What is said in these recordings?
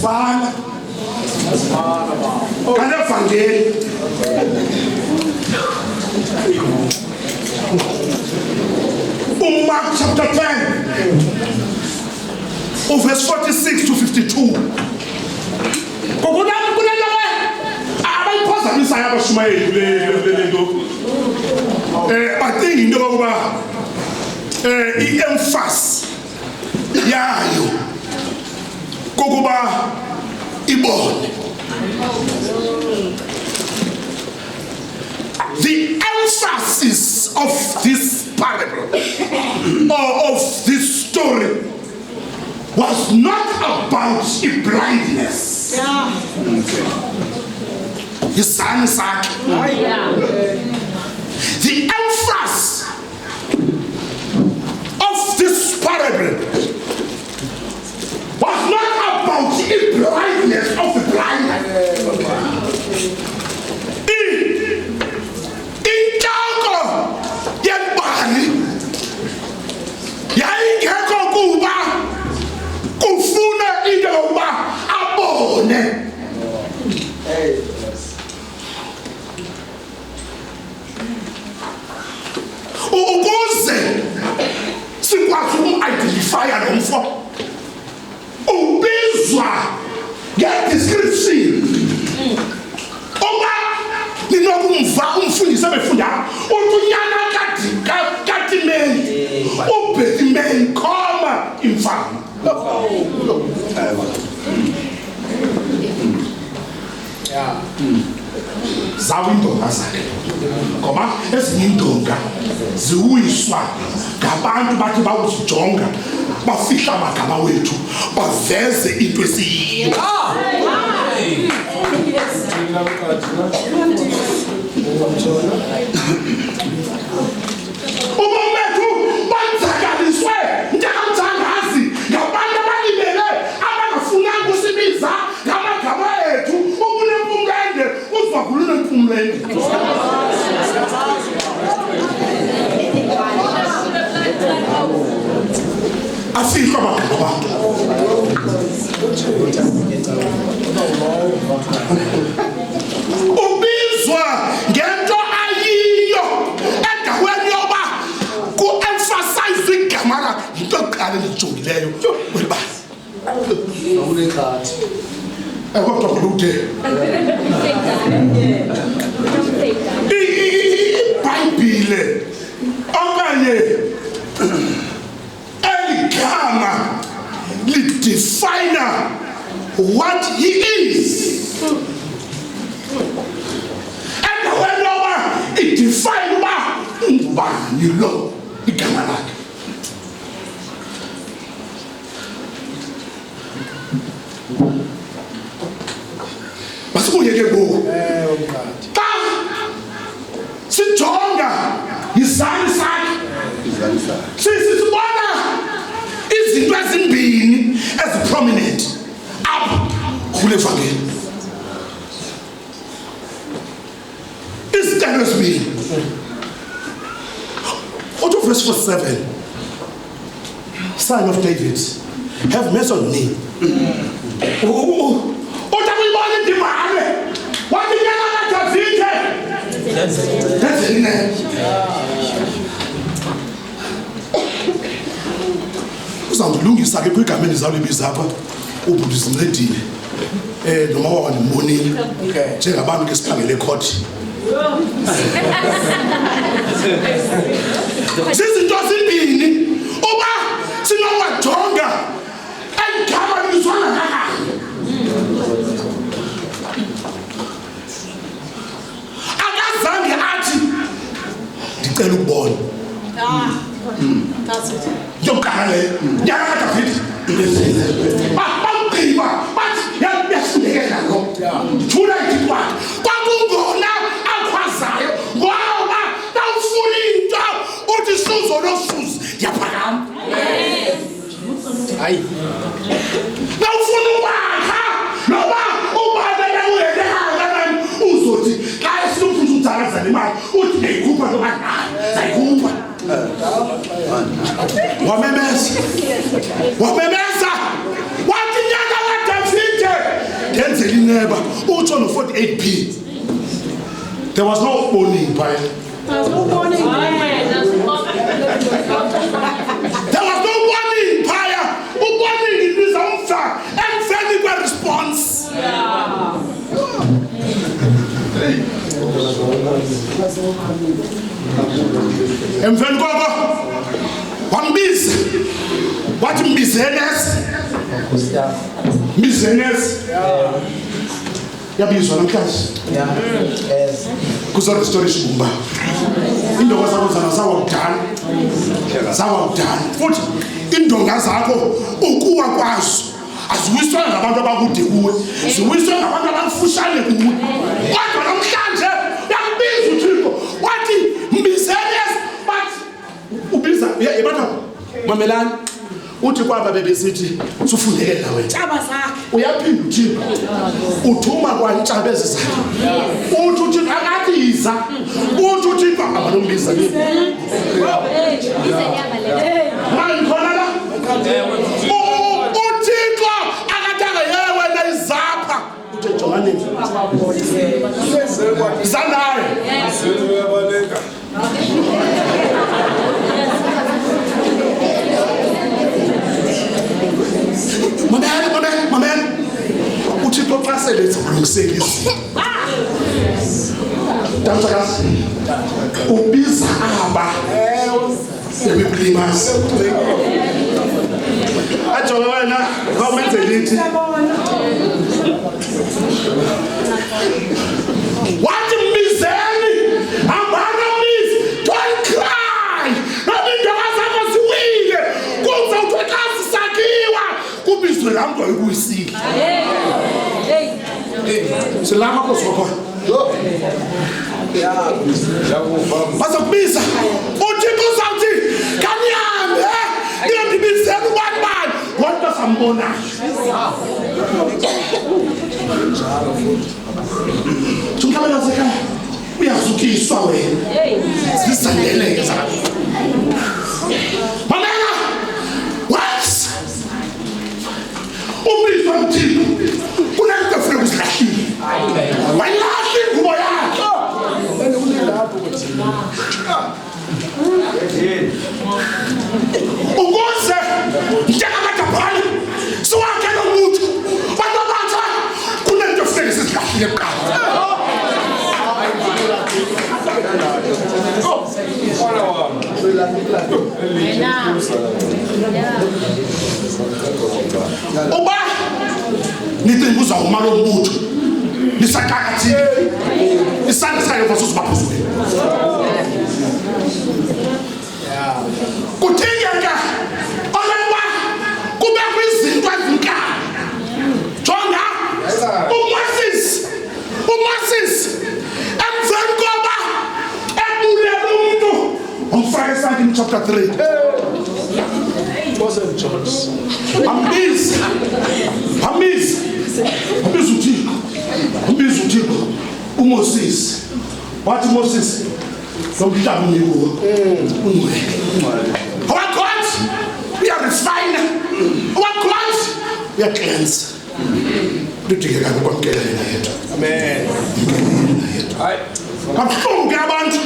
Vala. Evangeli. Mark chapter 10, verse 46 to 52. I think you know about emphasis. Yeah, you. Kokuba ibon. The emphasis of this parable or of this story was not about blindness. Yeah. His son Isaac. Yeah. The emphasis of this parable was not about the blindness of the blind. Identify and get description. Zawindonga zakhe ngoba ezindonga ziwiswa ngabantu bathi bawujonga bafihla amagama wethu baveze into esiyiyo. Ubomethu banzakaliswe njengamthangazi ngabantu abalibele abangafunanga usibiza ngamagama ethu. Afika bakaba ubizwa ngento ayiyo endaweni yoba ku-emphasize igama lakhe yinto eqala elijongileyo weba awunekhathi kodwa kude iBhayibhile okanye eligama lidefine what he is, and when it define uba ngubani lo igama lakhe. Sijonga izandla zakhe sisibona izinto ezimbini eziprominent apha kule evangeli. Izinto ezibini. Out of verse 47, Son of David, have mercy on me. That's it. Uzamlungisa ke kwigama elizawulibiza apha ubhudisa mncedile noma wawanimonile njengabantu ke siphangele ecourt. Sizinto zimbini uba sinowajonga igama libizwana ngakho. Akazange athi ndicela ukubona. That's it. Yokale yakaka phithi baqhiba bathi yasindekela lo thula idikwa kwakungona akhwazayo ngoba tawufuna into uthi suzo nosuzi yaphakama. Hayi tawufuna ukwakha noba ubabela uyedekana uzothi xa esifuna uthakaza imali uthi ngiyikhupha noba nayo zayikhupha. Wamemeza wathi nyaka kaDavide Ubizele ineba utsho no 48p. There was no warning by. There was no warning. There was no warning prior. Warning is umfa and very response. Emveni koko wambiza wathi mbizenes yabizwa namhlanje kuzo restoration bumba indonga zakho zawa kudala futhi indonga zakho ukuwa kwazo aziwiswa ngabantu abakude kuwe ziwiswa ngabantu abafushane kuwe kodwa namhlanje yakubiza uThixo wathi mbizenes but ubiza yebana mamelani uthi kwaba bebesithi sufundekela wena Tshaba zakhe uyaphinda uThixo uthuma kwantshaba ezizakhe uthi uThixo akathi iza uthi uThixo abalombiza manje khona la uThixo akathaga yewe wena izapha uthi jongani zanaye Mamen, uThixo xa selethe ukulungiselisa. Damtakazi, ubiza aba ebekulimaza. Ajola wena, ngawumenze lithi. Wathi mbizeni, hambana mbizi, don't cry. Noma indaba zakho ziwile, kuze uThixo sakiwa. Kubizwe lambo ekuyisile. Silama kozokho. Bazokubiza. uThixo uzathi kanihambe ngiyondibizela ubani kodwa sambona. Thumela sekhaya uyazukiswa wena. Sisandeleza. Mamela. What? Ubizwa uThixo kunento funa ukuzilahlile. Walahla ingubo yakhe. Ukuze njengamadabhali siwakhele umuntu bantu abatsha kunento funa sizilahlile kuqala. Uba nithi uzawuma lo mbutho nisaqakathile isandla sayo fasosibaphuzule kudingeka okokuba kube kwizinto ezinhlanu jonga uMoses emveni koba ebulela umuntu umfake esandla in chapter 3 wasn't John. Ambizi uThixo uMoses wathi Moses lomhlaba ngikuwo ungcwele God we are refine God we are cleanse lidingeka ukwamkela yena yedwa amen hayi babuhlungu abantu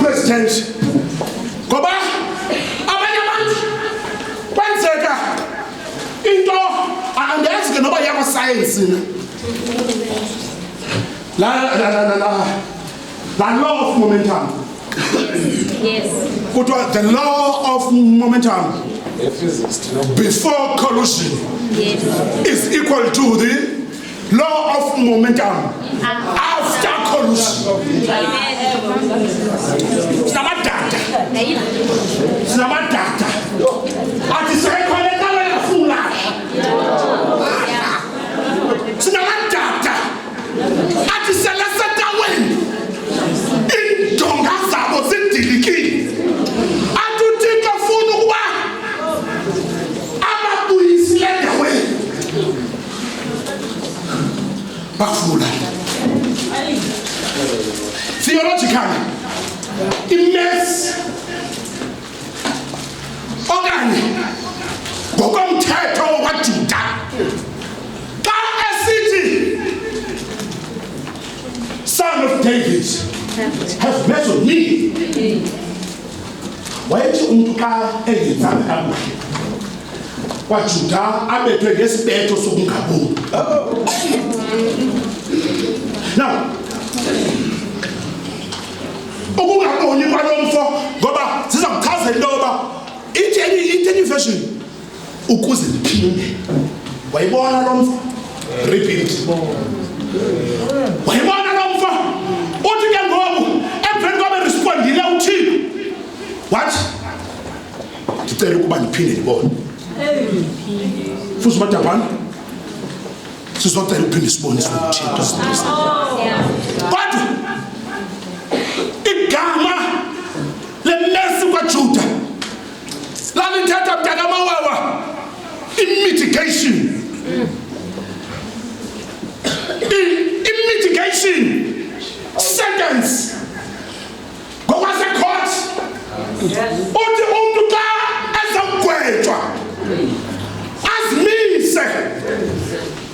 president ngoba abanye abantu kwenzeka into angazi noba yakwa science la law of momentum. Yes. The law of momentum before collision is equal to the law of momentum after collision. Data. Ati sekoleka wena fula. Data. Ati seleseta wena. Indonga zabo zindiliki. Ati uThixo funa ukuba ababuyisile wena. Bafula. Theologically, immense okanye ngokomthetho David, have mercy on me. Wayethi umuntu xa engenzanga kakuhle kwaJuda abethwe ngesibetho sokungaboni. Now, ukungaboni kwalomfo ngoba sizamchaza into yoba ithi version ukuze liphinde. Wayibona lomfo? Repeat. Wayibona lomfo? Uthi ke ngoku emveni kwabe respondile uThixo. What? Ngicela ukuba niphinde libone. Futhi madabana. Sizocela uphinde sibone uThixo. Kodwa igama leMercy kwaJuda lalithatha mntakamawawa mitigation. Mitigation sentence ngokwasecourt uthi umuntu xa ezawugwetshwa azimise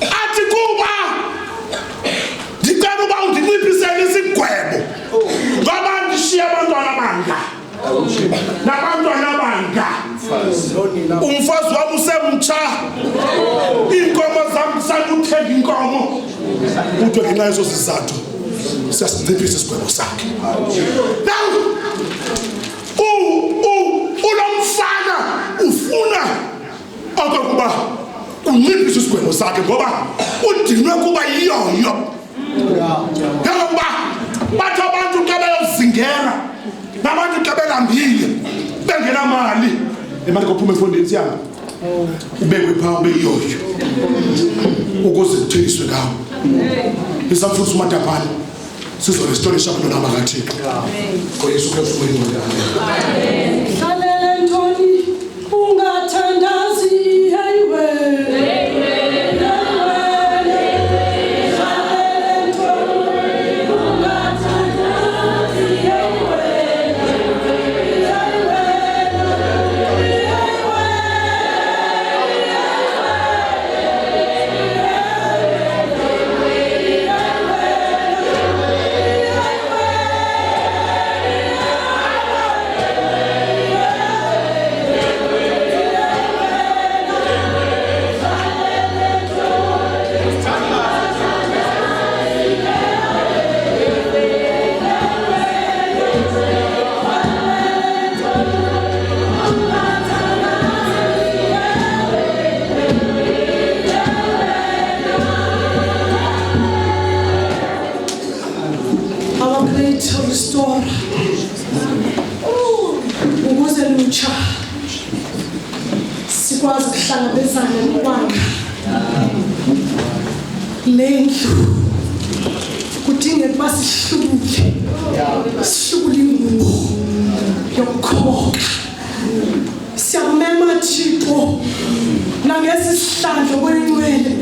athi kuba ndicela uba undinciphisele isigwebo ngoba ndishiye abantwana banga nabantwana banga umfazi wami usemtsha iinkomo zam zisanduthenga inkomo kuthiwe ngenxa yeso sizathu siyasinciphisa isigwebo sakhe. Now ulo mfana ufuna okokuba unciphise isigwebo sakhe ngoba udinwe kuba yiyoyo njengokuba bathi abantu xa beyozingela nabantu xa belambile bengenamali imali kophuma efondeni yabo ubekwe phaa ube yiyoyo ukuze kuthengiswe ngawo. Isafutha umadabhana sizorestorisha abantwana bakaThixo ngoYesu Kristu wena. Hlalele ntoni ungathandazi highway. Sikwazi kuhlangabezana nokwakha lendlu kudingeka ukuba sihlukule ingubo yokukhokha. Siyamema Thixo nangesi sihlandlo kwenwele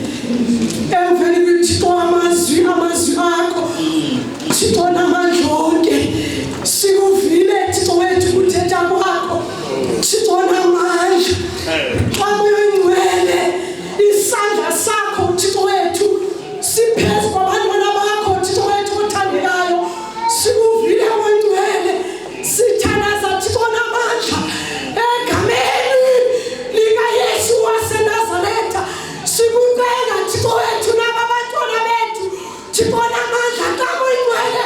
emveni kwethixo amazwi akho Thixo namandla onke sikuvile Thixo wethu kuthetha kwakho Thixo namandla kwamuyinwele isandla sakho Thixo wethu siphezu kwabantwana bakho Thixo wethu othandekayo sikuvile kwinwele sithandaza Thixo namandla egameni likaYesu waseNazaretha sikubeka Thixo wethu nabantwana bethu Thixo namandla kwamuyinwele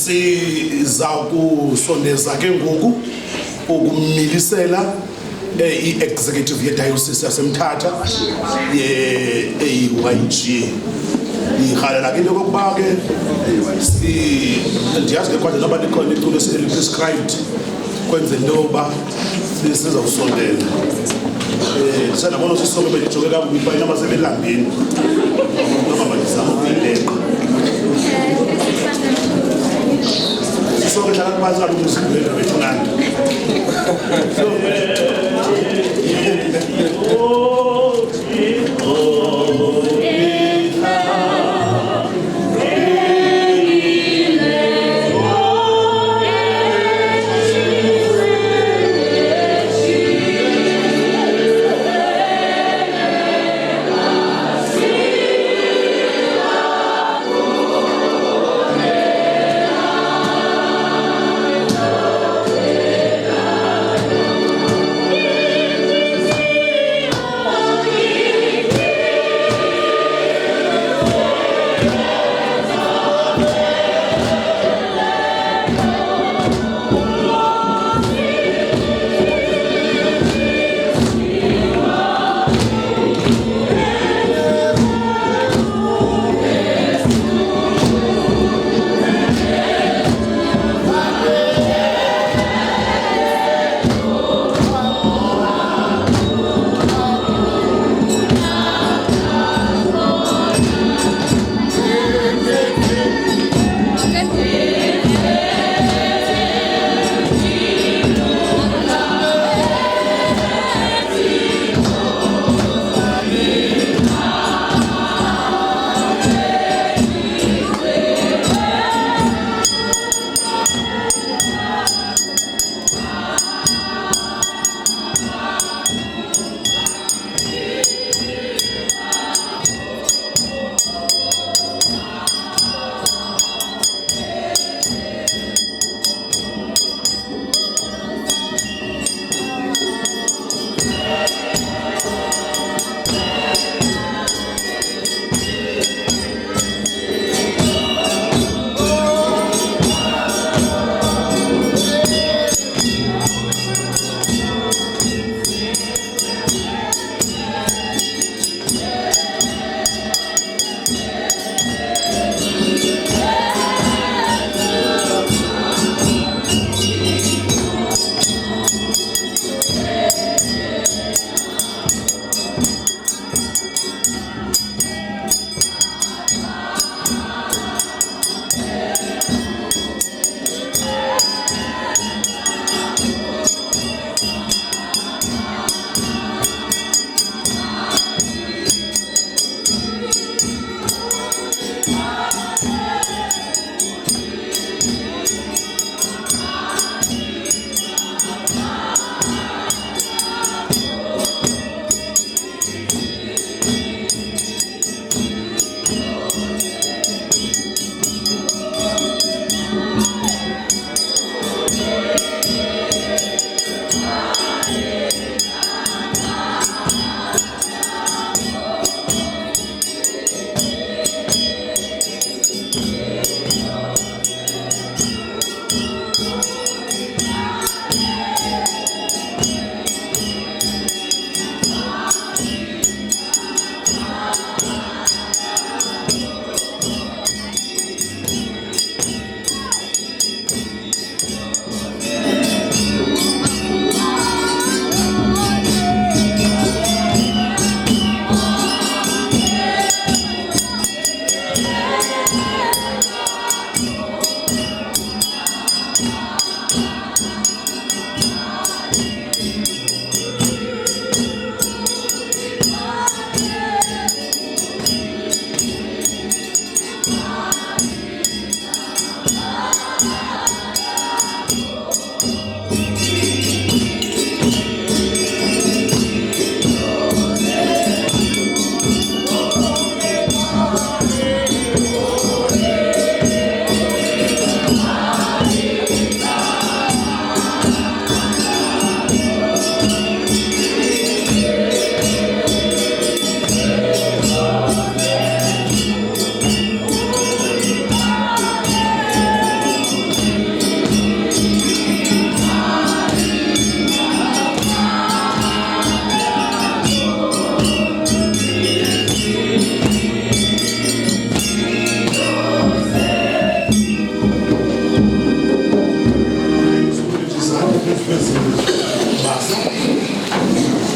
siza kusondeza ke ngoku ukumilisela i-executive ye-diocese yaseMthatha ye-AYG. Ngihalela ke into yokokuba ke ndiyazi ke kwanje noba likhona iculo eli-prescribed kwenzela into yoba sizawusondela. Sendabona sisonke bendijonge kakubi uba inaba sebelambeni noba mandizama ukuyileqa. Sisonke hlala kubanzi kaloku umzimba wethu nandi.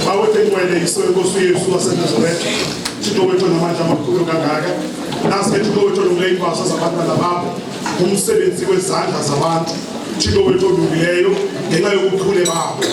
Bawethe iso Nkosi Yesu waseNazaretha. Thixo wethu namandla amakhulu kangaka. Nasi Thixo wethu olungeyimpasa zabantwana bakho. Umsebenzi wezandla zabantu. Thixo wethu olungileyo ngenxa yobuchule bakho.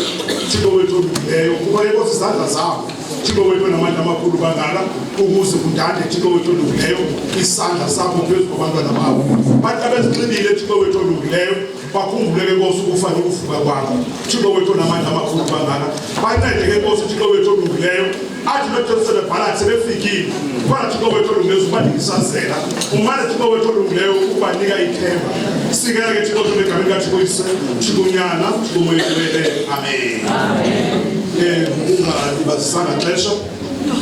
Thixo wethu olungileyo kuba Nkosi izandla zakho. Thixo wethu namandla amakhulu kangaka ukuze kudade Thixo wethu olungileyo isandla sakho phezu kwabantwana bakho. Bantu abezinxibile Thixo wethu olungileyo bakhumbuleke Nkosi ukufa nokuvuka kwakho. Thixo wethu namandla amakhulu kangaka. Bancede Nkosi Thixo wethu olungileyo. Athi bethu sebebhala sebefikile. Kodwa Thixo wethu olungileyo ubanikisazela. Umane Thixo wethu olungileyo ukubanika ithemba. Sikeke Thixo wethu egameni kaThixo Ise, Thixo Nyana, Thixo Moya Oyileleyo. Amen. Amen. Ungazisanga xesha.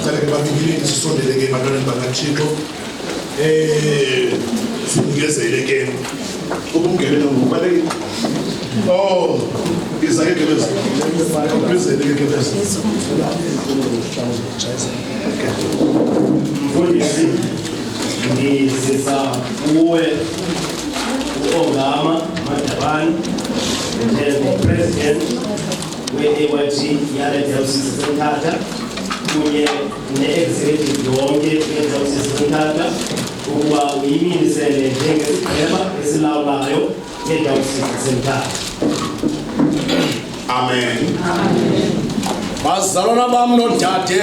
Cela ke babikile sisondele ke bantwana bakaThixo. Sinikezele ke ukumngenela ngokubalekile. Oh, izake ke bese. Ngizele ke bese. Mfundisi ngizisa kuwe uOngama Madabane njenge-president we-AYT yale dayosisi eseNthatha kunye ne-executive yonke yedayosisi eseNthatha ukuba uyiminisele njengesigqeba esilawulayo yedayosisi eseNthatha. Amen. Bazalwana bam nodade,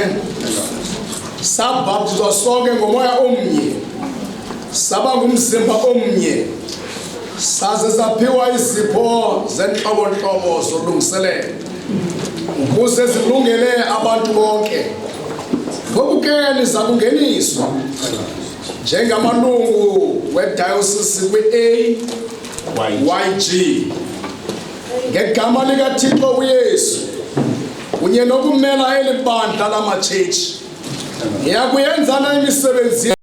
sabhaptizwa sonke ngomoya omnye, saba ngumzimba omnye, saze saphiwa izipho zenhlobo-nhlobo zolungiselelo ukuze zilungele abantu bonke. Ngoku ke niza kungeniswa njengamalungu wedayosisi kwi-AYG ngegama likaThixo uYesu kunye nokumela eli bandla lamatshetshi. Ngiyakuyenza na imisebenzi